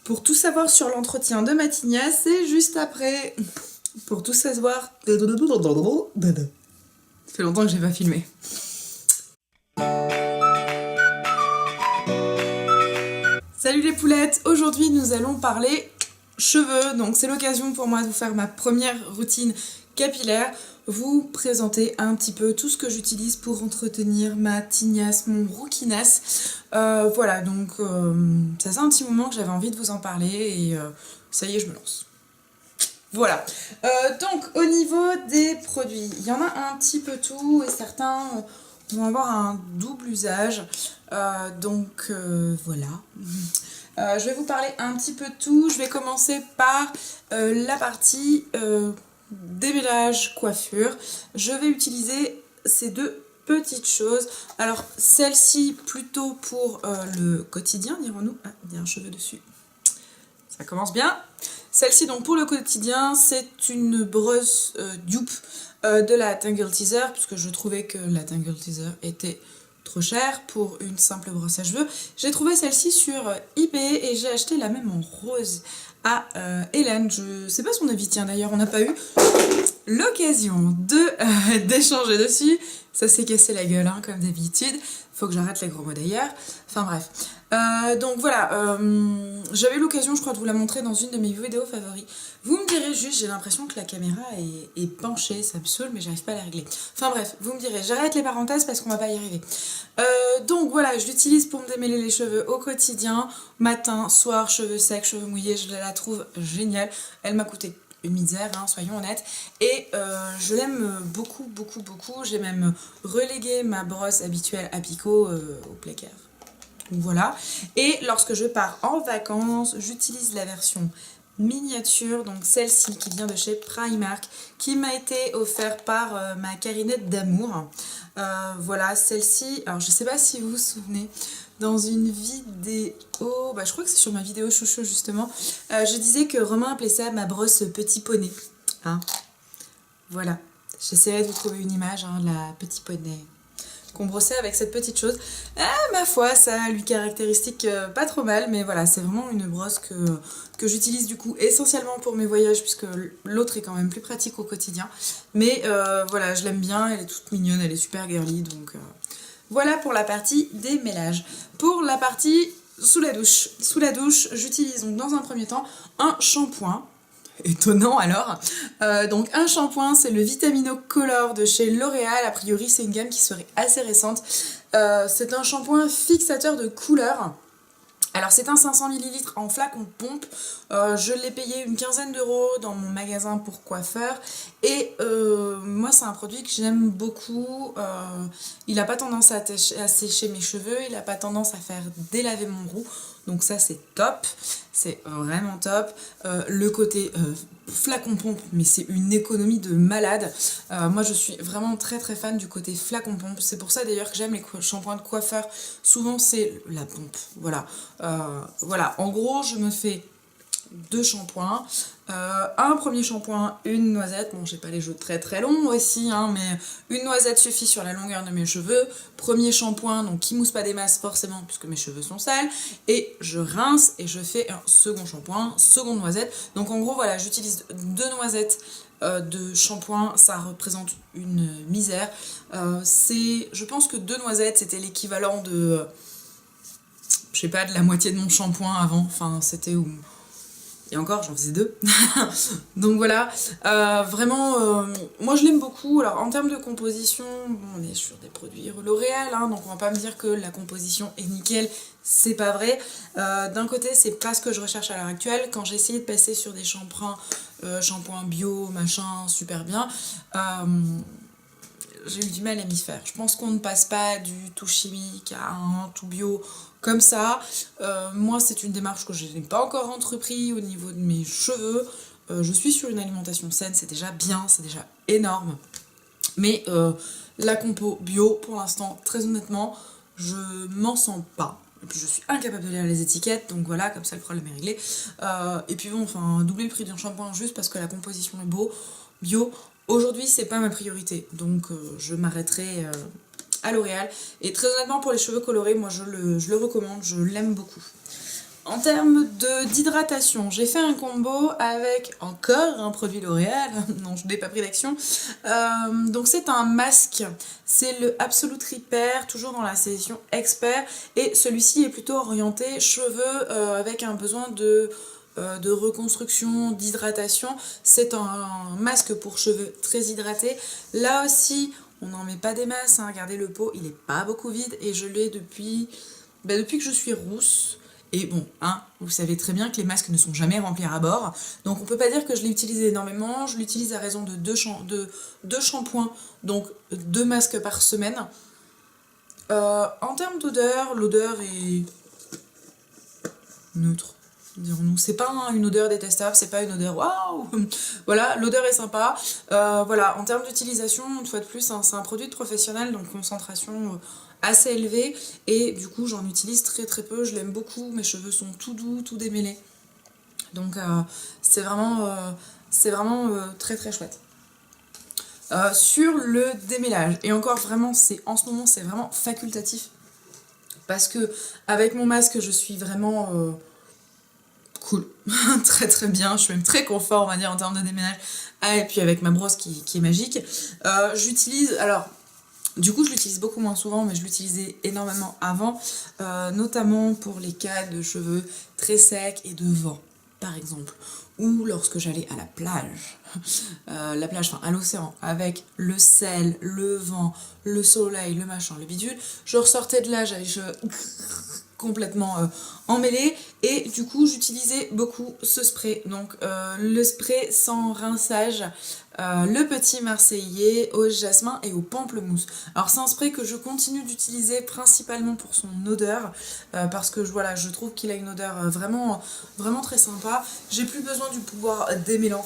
Pour tout savoir sur l'entretien de ma tignasse, c'est juste après. Pour tout savoir... Ça fait longtemps que j'ai pas filmé. Salut les poulettes, aujourd'hui nous allons parler cheveux, donc c'est l'occasion pour moi de vous faire ma première routine capillaire, vous présenter un petit peu tout ce que j'utilise pour entretenir ma tignasse, mon rookiness. Voilà, donc ça fait un petit moment que j'avais envie de vous en parler et ça y est, je me lance. Voilà, donc au niveau des produits, il y en a un petit peu tout et certains vont avoir un double usage, donc voilà. Je vais vous parler un petit peu de tout. Je vais commencer par la partie démêlage coiffure. Je vais utiliser ces deux petites choses. Alors celle-ci plutôt pour le quotidien, dirons-nous. Ah, il y a un cheveu dessus. Ça commence bien. Celle-ci donc pour le quotidien, c'est une brosse dupe de la Tangle Teezer, puisque je trouvais que la Tangle Teezer était trop chère pour une simple brosse à cheveux. J'ai trouvé celle-ci sur eBay et j'ai acheté la même en rose à Hélène. Je sais pas son avis, tiens d'ailleurs on n'a pas eu l'occasion d'échanger dessus. Ça s'est cassé la gueule hein, comme d'habitude. Faut que j'arrête les gros mots d'ailleurs. Enfin bref. Donc voilà, j'avais eu l'occasion je crois de vous la montrer dans une de mes vidéos favoris. Vous me direz juste, j'ai l'impression que la caméra est penchée, ça me saoule mais j'arrive pas à la régler. Enfin bref, vous me direz, j'arrête les parenthèses parce qu'on va pas y arriver. Donc voilà, je l'utilise pour me démêler les cheveux au quotidien, matin, soir, cheveux secs, cheveux mouillés, je la trouve géniale. Elle m'a coûté une misère, hein, soyons honnêtes, et je l'aime beaucoup. J'ai même relégué ma brosse habituelle à picot au placard. Donc voilà, et lorsque je pars en vacances, j'utilise la version miniature, donc celle-ci qui vient de chez Primark, qui m'a été offerte par ma carinette d'amour. Voilà, celle-ci, alors je sais pas si vous vous souvenez, dans une vidéo, je crois que c'est sur ma vidéo chouchou justement, je disais que Romain appelait ça ma brosse petit poney. Hein, voilà, j'essaierai de vous trouver une image, hein, la petit poney qu'on brossait avec cette petite chose. Ah, ma foi, ça a lui caractéristique pas trop mal, mais voilà, c'est vraiment une brosse que j'utilise du coup essentiellement pour mes voyages, puisque l'autre est quand même plus pratique au quotidien. Mais voilà, je l'aime bien, elle est toute mignonne, elle est super girly, donc voilà pour la partie des mélages. Pour la partie sous la douche, j'utilise donc dans un premier temps un shampoing. Étonnant alors. Donc un shampoing, c'est le Vitamino Color de chez L'Oréal. A priori c'est une gamme qui serait assez récente. C'est un shampoing fixateur de couleur. Alors c'est un 500 ml en flacon pompe, je l'ai payé une quinzaine d'euros dans mon magasin pour coiffeur et moi c'est un produit que j'aime beaucoup, il n'a pas tendance à sécher mes cheveux, il n'a pas tendance à faire délaver mon roux, donc ça c'est top, c'est vraiment top. Le côté flacon pompe, mais c'est une économie de malade. Moi je suis vraiment très fan du côté flacon pompe, c'est pour ça d'ailleurs que j'aime les shampoings de coiffeur, souvent c'est la pompe, voilà. Voilà, en gros je me fais deux shampoings, un premier shampoing, une noisette, bon j'ai pas les cheveux très longs aussi hein, mais une noisette suffit sur la longueur de mes cheveux. Premier shampoing donc qui mousse pas des masses forcément puisque mes cheveux sont sales, et je rince et je fais un second shampoing, seconde noisette. Donc en gros voilà, j'utilise deux noisettes de shampoing, ça représente une misère. Je pense que deux noisettes c'était l'équivalent de je sais pas, de la moitié de mon shampoing avant, enfin c'était où... Et encore, j'en faisais deux. Donc voilà, vraiment, moi je l'aime beaucoup. Alors en termes de composition, bon, on est sur des produits L'Oréal, hein, donc on va pas me dire que la composition est nickel, c'est pas vrai. D'un côté, c'est pas ce que je recherche à l'heure actuelle. Quand j'ai essayé de passer sur des shampoings bio, machin, super bien, j'ai eu du mal à m'y faire. Je pense qu'on ne passe pas du tout chimique à un tout bio comme ça. Moi, c'est une démarche que je n'ai pas encore entrepris au niveau de mes cheveux. Je suis sur une alimentation saine, c'est déjà bien, c'est déjà énorme. Mais la compo bio, pour l'instant, très honnêtement, je m'en sens pas. Et puis je suis incapable de lire les étiquettes, donc voilà, comme ça le problème est réglé. Et puis bon, enfin, doubler le prix d'un shampoing juste parce que la composition est bio, aujourd'hui c'est pas ma priorité, donc je m'arrêterai à L'Oréal. Et très honnêtement pour les cheveux colorés, moi je le recommande, je l'aime beaucoup. En termes d'hydratation, j'ai fait un combo avec encore un produit L'Oréal, non je n'ai pas pris d'action. Donc c'est un masque, c'est le Absolute Repair, toujours dans la sélection Expert, et celui-ci est plutôt orienté cheveux avec un besoin de reconstruction, d'hydratation. C'est un masque pour cheveux très hydratés. Là aussi, on n'en met pas des masses, hein. Regardez le pot, il n'est pas beaucoup vide et je l'ai depuis que je suis rousse. Et bon, hein, vous savez très bien que les masques ne sont jamais remplis à bord. Donc on peut pas dire que je l'ai utilisé énormément. Je l'utilise à raison de deux shampoings, donc 2 masques par semaine. En termes d'odeur, l'odeur est neutre, dirons-nous. C'est pas une odeur détestable, c'est pas une odeur waouh. Voilà, l'odeur est sympa. Voilà, en termes d'utilisation, une fois de plus, hein, c'est un produit de professionnel, donc concentration assez élevée. Et du coup, j'en utilise très très peu. Je l'aime beaucoup. Mes cheveux sont tout doux, tout démêlés. Donc c'est vraiment très très chouette. Sur le démêlage, et encore vraiment, en ce moment, c'est vraiment facultatif. Parce que avec mon masque, je suis vraiment cool, très très bien, je suis même très confort, on va dire, en termes de déménage. Ah, et puis avec ma brosse qui est magique. J'utilise, alors, du coup, je l'utilise beaucoup moins souvent, mais je l'utilisais énormément avant, notamment pour les cas de cheveux très secs et de vent, par exemple. Ou lorsque j'allais à la plage, enfin à l'océan, avec le sel, le vent, le soleil, le machin, le bidule, je ressortais de là, j'avais les cheveux complètement emmêlés, et du coup j'utilisais beaucoup ce spray, donc le spray sans rinçage, le petit marseillais au jasmin et au pamplemousse. Alors c'est un spray que je continue d'utiliser principalement pour son odeur, parce que voilà, je trouve qu'il a une odeur vraiment, vraiment très sympa. J'ai plus besoin du pouvoir démêlant,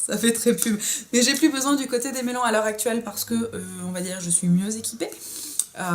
ça fait très pub, mais j'ai plus besoin du côté démêlant à l'heure actuelle parce que on va dire je suis mieux équipée.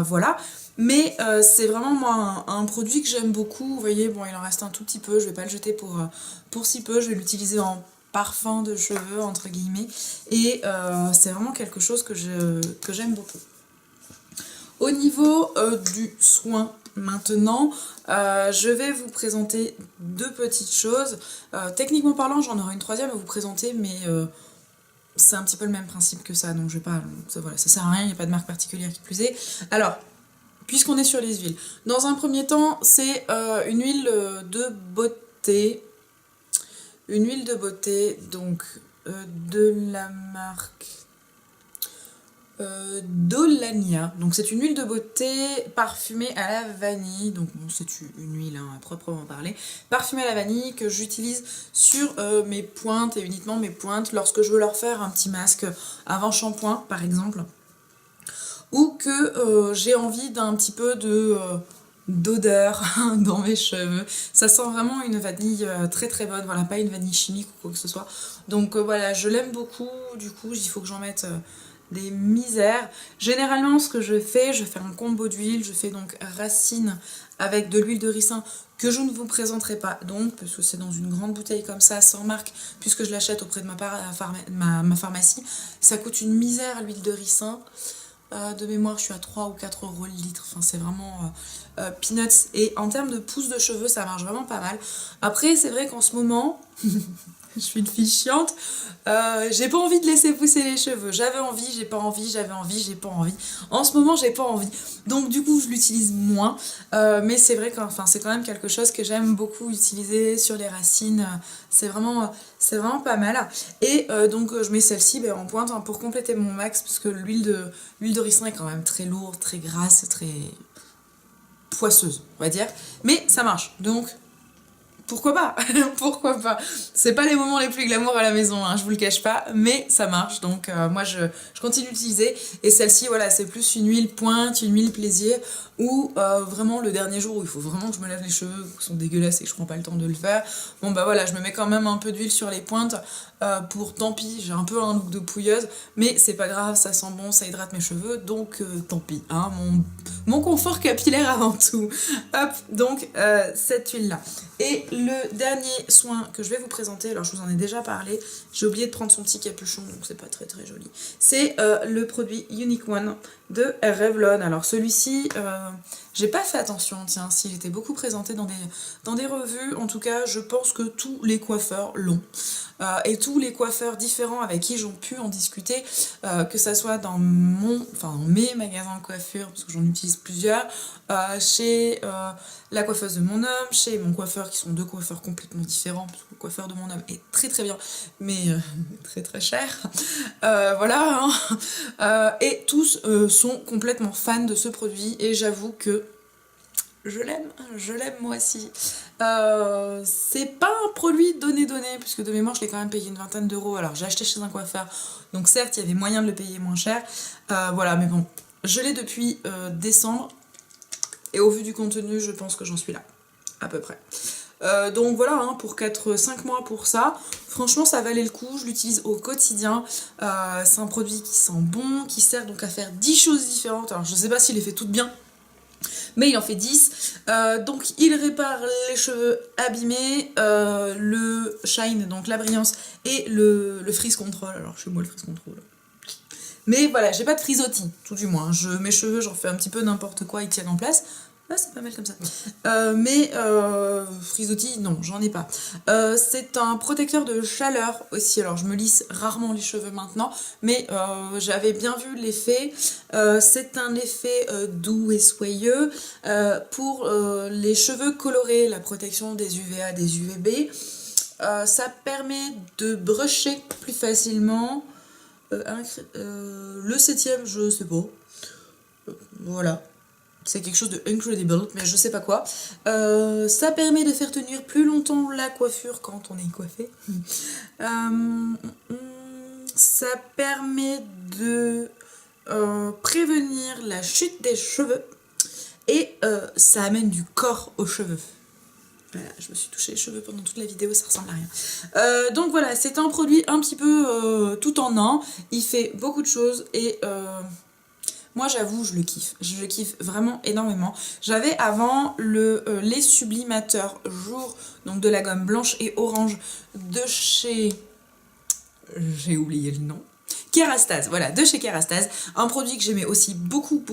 Voilà. Mais c'est vraiment moi un produit que j'aime beaucoup. Vous voyez, bon, il en reste un tout petit peu, je vais pas le jeter pour si peu, je vais l'utiliser en parfum de cheveux entre guillemets, et c'est vraiment quelque chose que j'aime beaucoup. Au niveau du soin maintenant, je vais vous présenter 2 petites choses. Techniquement parlant, j'en aurai une troisième à vous présenter, mais c'est un petit peu le même principe que ça, donc je vais pas, voilà, ça sert à rien, il n'y a pas de marque particulière qui plus est. Alors, puisqu'on est sur les huiles, dans un premier temps, c'est une huile de beauté. Une huile de beauté, donc de la marque Dolania. Donc c'est une huile de beauté parfumée à la vanille. Donc bon, c'est une huile à proprement parler. Parfumée à la vanille que j'utilise sur mes pointes, et uniquement mes pointes, lorsque je veux leur faire un petit masque avant shampoing par exemple. Ou que j'ai envie d'un petit peu d'odeur dans mes cheveux. Ça sent vraiment une vanille très très bonne, voilà, pas une vanille chimique ou quoi que ce soit. Donc voilà, je l'aime beaucoup, du coup il faut que j'en mette des misères. Généralement ce que je fais un combo d'huile, je fais donc racine avec de l'huile de ricin que je ne vous présenterai pas donc, parce que c'est dans une grande bouteille comme ça, sans marque, puisque je l'achète auprès de ma pharmacie. Ça coûte une misère l'huile de ricin. De mémoire, je suis à 3 ou 4 euros le litre. Enfin, c'est vraiment peanuts. Et en termes de pousse de cheveux, ça marche vraiment pas mal. Après, c'est vrai qu'en ce moment, je suis une fille chiante. J'ai pas envie de laisser pousser les cheveux. J'avais envie, j'ai pas envie, j'avais envie, j'ai pas envie. En ce moment, j'ai pas envie. Donc, du coup, je l'utilise moins. Mais c'est vrai que c'est quand même quelque chose que j'aime beaucoup utiliser sur les racines. C'est vraiment pas mal. Et donc, je mets celle-ci en pointe pour compléter mon max, parce que l'huile de ricin est quand même très lourde, très grasse, très poisseuse, on va dire. Mais ça marche. Donc, pourquoi pas? Pourquoi pas? C'est pas les moments les plus glamour à la maison, hein, je vous le cache pas, mais ça marche. Donc moi je continue d'utiliser. Et celle-ci, voilà, c'est plus une huile pointe, une huile plaisir, ou vraiment le dernier jour où il faut vraiment que je me lave les cheveux, qui sont dégueulasses et que je prends pas le temps de le faire. Bon bah voilà, je me mets quand même un peu d'huile sur les pointes pour, tant pis, j'ai un peu un look de pouilleuse, mais c'est pas grave, ça sent bon, ça hydrate mes cheveux, donc tant pis, hein, mon confort capillaire avant tout. Hop, donc cette huile là. Et le dernier soin que je vais vous présenter, alors je vous en ai déjà parlé, j'ai oublié de prendre son petit capuchon, donc c'est pas très très joli. C'est le produit Unique One, de Revlon. Alors celui-ci, j'ai pas fait attention, tiens, s'il était beaucoup présenté dans des revues. En tout cas, je pense que tous les coiffeurs l'ont. Et tous les coiffeurs différents avec qui j'ai pu en discuter, que ça soit dans mes magasins de coiffure, parce que j'en utilise plusieurs, chez la coiffeuse de mon homme, chez mon coiffeur, qui sont deux coiffeurs complètement différents, parce que le coiffeur de mon homme est très très bien, mais très très cher. Voilà, hein. Et tous sont complètement fans de ce produit, et j'avoue que je l'aime moi aussi. C'est pas un produit donné, puisque de mémoire je l'ai quand même payé une vingtaine d'euros. Alors j'ai acheté chez un coiffeur, donc certes il y avait moyen de le payer moins cher. Voilà, mais bon, je l'ai depuis décembre, et au vu du contenu, je pense que j'en suis là, à peu près. Donc voilà, hein, pour 4-5 mois pour ça, franchement ça valait le coup, je l'utilise au quotidien. C'est un produit qui sent bon, qui sert donc à faire 10 choses différentes. Alors je sais pas s'il les fait toutes bien, mais il en fait 10. Donc il répare les cheveux abîmés, le shine, donc la brillance, et le frizz control. Alors chez moi le frizz control, mais voilà, j'ai pas de frisottis, tout du moins. Mes cheveux, j'en fais un petit peu n'importe quoi, ils tiennent en place. Ah, c'est pas mal comme ça. Mais frisottis, non, j'en ai pas. C'est un protecteur de chaleur aussi. Alors, je me lisse rarement les cheveux maintenant, mais j'avais bien vu l'effet. C'est un effet doux et soyeux pour les cheveux colorés, la protection des UVA, des UVB. Ça permet de brusher plus facilement. Le 7ème, je sais pas. Voilà. C'est quelque chose de incredible, mais je sais pas quoi. Ça permet de faire tenir plus longtemps la coiffure quand on est coiffé. Ça permet de prévenir la chute des cheveux. Et ça amène du corps aux cheveux. Voilà, je me suis touché les cheveux pendant toute la vidéo, ça ressemble à rien. Donc voilà, c'est un produit un petit peu tout en un. Il fait beaucoup de choses et moi j'avoue, je le kiffe. Je le kiffe vraiment énormément. J'avais avant le lait sublimateur jour, donc de la gomme blanche et orange de chez... J'ai oublié le nom. Kerastase, voilà, de chez Kerastase, un produit que j'aimais aussi beaucoup,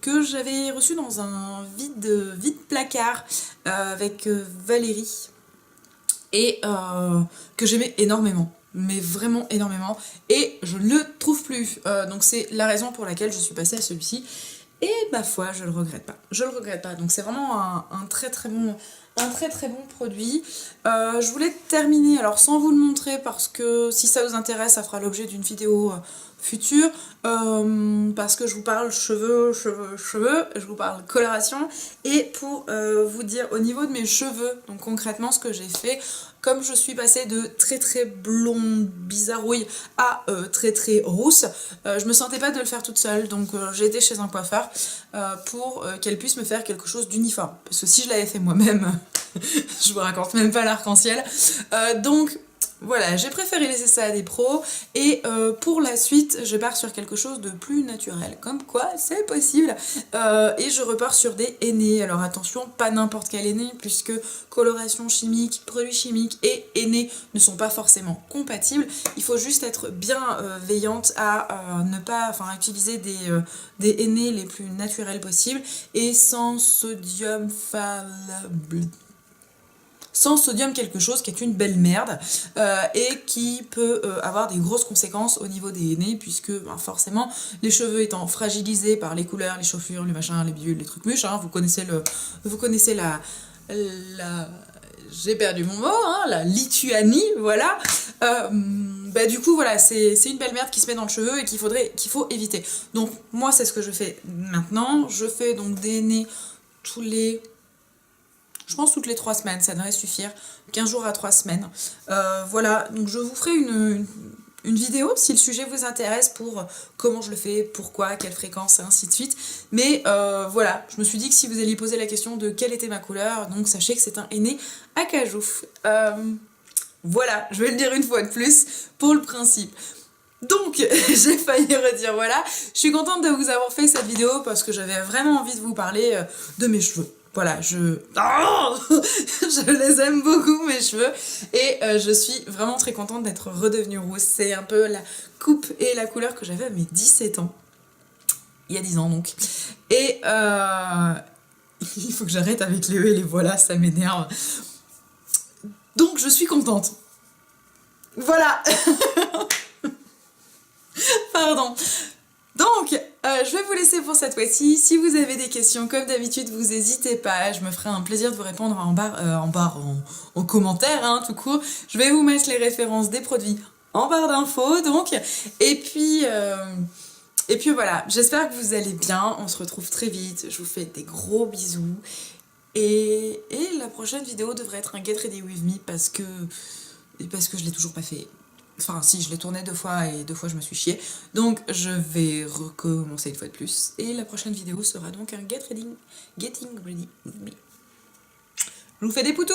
que j'avais reçu dans un vide placard avec Valérie, et que j'aimais énormément, mais vraiment énormément, et je ne le trouve plus, donc c'est la raison pour laquelle je suis passée à celui-ci, et ma foi, je le regrette pas, donc c'est vraiment un très très bon produit. Je voulais terminer, alors sans vous le montrer, parce que si ça vous intéresse, ça fera l'objet d'une vidéo future, parce que je vous parle cheveux, je vous parle coloration, et pour vous dire au niveau de mes cheveux, donc concrètement ce que j'ai fait, comme je suis passée de très très blonde bizarrouille à très très rousse, je me sentais pas de le faire toute seule, donc j'ai été chez un coiffeur pour qu'elle puisse me faire quelque chose d'uniforme, parce que si je l'avais fait moi-même, je vous raconte même pas l'arc-en-ciel. Donc voilà, j'ai préféré laisser ça à des pros, et pour la suite je pars sur quelque chose de plus naturel, comme quoi c'est possible, et je repars sur des henné. Alors attention, pas n'importe quel henné, puisque coloration chimique, produits chimiques et henné ne sont pas forcément compatibles. Il faut juste être bien veillante à ne pas, utiliser des henné les plus naturels possibles, et sans sodium quelque chose, qui est une belle merde, et qui peut avoir des grosses conséquences au niveau des henné, puisque forcément les cheveux étant fragilisés par les couleurs, les chauffures, les machins, les bidules, les trucs muches, hein, vous connaissez la j'ai perdu mon mot, hein, la Lituanie, voilà. Du coup voilà, c'est une belle merde qui se met dans le cheveu et qu'il faut éviter. Donc moi c'est ce que je fais maintenant. Je fais donc des henné je pense toutes les 3 semaines, ça devrait suffire. 15 jours à 3 semaines. Voilà, donc je vous ferai une vidéo si le sujet vous intéresse, pour comment je le fais, pourquoi, à quelle fréquence, et ainsi de suite. Mais voilà, je me suis dit que si vous alliez poser la question de quelle était ma couleur, donc sachez que c'est un henné acajou. Voilà, je vais le dire une fois de plus pour le principe. Donc, j'ai failli redire voilà. Je suis contente de vous avoir fait cette vidéo parce que j'avais vraiment envie de vous parler de mes cheveux. Voilà, je les aime beaucoup, mes cheveux, et je suis vraiment très contente d'être redevenue rousse. C'est un peu la coupe et la couleur que j'avais à mes 17 ans. il y a 10 ans donc. Et il faut que j'arrête avec les et les voilà, ça m'énerve. Donc je suis contente. Voilà. Pardon. Donc, je vais vous laisser pour cette fois-ci. Si vous avez des questions, comme d'habitude, vous n'hésitez pas. Je me ferai un plaisir de vous répondre en commentaire, hein, tout court. Je vais vous mettre les références des produits en barre d'infos, donc. Et puis voilà, j'espère que vous allez bien. On se retrouve très vite. Je vous fais des gros bisous. Et la prochaine vidéo devrait être un Get Ready With Me parce que je l'ai toujours pas fait. Enfin, si, je l'ai tourné 2 fois et 2 fois je me suis chiée. Donc, je vais recommencer une fois de plus. Et la prochaine vidéo sera donc un Getting Ready With Me. Je vous fais des poutous!